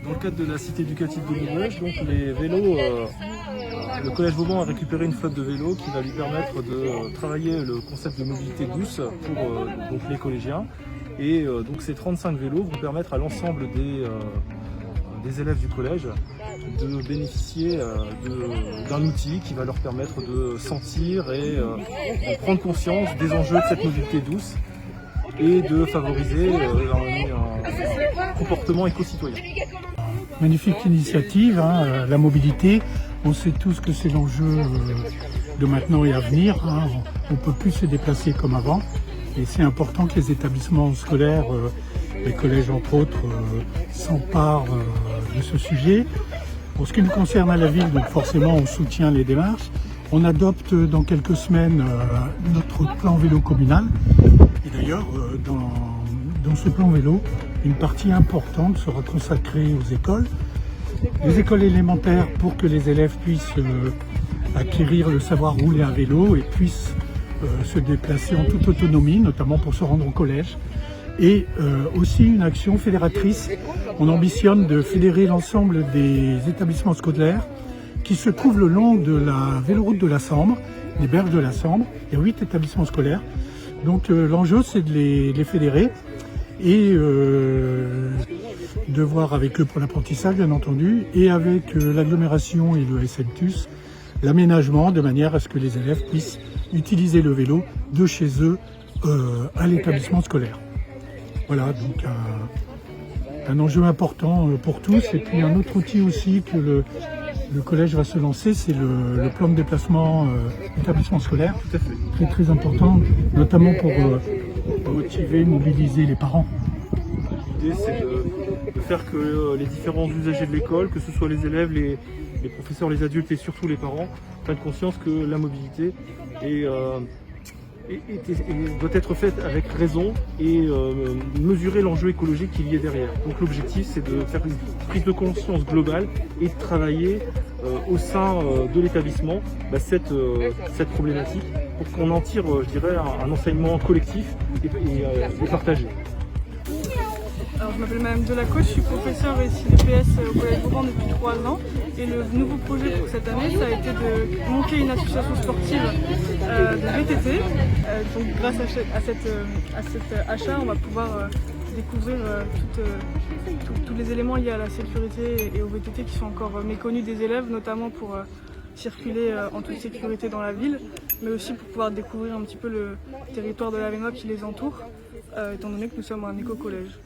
Dans le cadre de la cité éducative de Limoges, donc les vélos, le collège Vauban a récupéré une flotte de vélos qui va lui permettre de travailler le concept de mobilité douce pour donc les collégiens. Et donc ces 35 vélos vont permettre à l'ensemble des élèves du collège de bénéficier d'un outil qui va leur permettre de sentir et de prendre conscience des enjeux de cette mobilité douce et de favoriser un comportement éco-citoyen. Magnifique initiative, hein, la mobilité. On sait tous que c'est l'enjeu de maintenant et à venir. Hein. On ne peut plus se déplacer comme avant. Et c'est important que les établissements scolaires, les collèges entre autres, s'emparent de ce sujet. Pour ce qui nous concerne à la ville, donc forcément on soutient les démarches. On adopte dans quelques semaines notre plan vélo communal. Et d'ailleurs, dans ce plan vélo, une partie importante sera consacrée aux écoles. Les écoles élémentaires pour que les élèves puissent acquérir le savoir rouler à vélo et puissent se déplacer en toute autonomie, notamment pour se rendre au collège. Et aussi une action fédératrice. On ambitionne de fédérer l'ensemble des établissements scolaires qui se trouvent le long de la véloroute de la Sambre, les berges de la Sambre. Il y a 8 établissements scolaires. Donc l'enjeu c'est de les fédérer et de voir avec eux pour l'apprentissage bien entendu et avec l'agglomération et le SNTUS l'aménagement de manière à ce que les élèves puissent utiliser le vélo de chez eux à l'établissement scolaire. Voilà, donc un enjeu important pour tous. Et puis un autre outil aussi que le collège va se lancer, c'est le plan de déplacement établissement scolaire. Tout à fait. Très très important, notamment pour motiver, mobiliser les parents. L'idée c'est de faire que les différents usagers de l'école, que ce soit les élèves, les professeurs, les adultes et surtout les parents, prennent conscience que la mobilité doit être faite avec raison et mesurer l'enjeu écologique qu'il y a derrière. Donc l'objectif c'est de faire une prise de conscience globale et de travailler au sein de l'établissement cette problématique pour qu'on en tire, je dirais, un enseignement collectif et partagé. Alors, je m'appelle Madame Delacote, je suis professeure ici d'EPS au Collège Vauban depuis 3 ans. Et le nouveau projet pour cette année, ça a été de monter une association sportive de VTT. Donc grâce à cet achat, on va pouvoir découvrir tous les éléments liés à la sécurité et au VTT qui sont encore méconnus des élèves, notamment pour circuler en toute sécurité dans la ville, mais aussi pour pouvoir découvrir un petit peu le territoire de l'Avesnois qui les entoure, étant donné que nous sommes un éco-collège.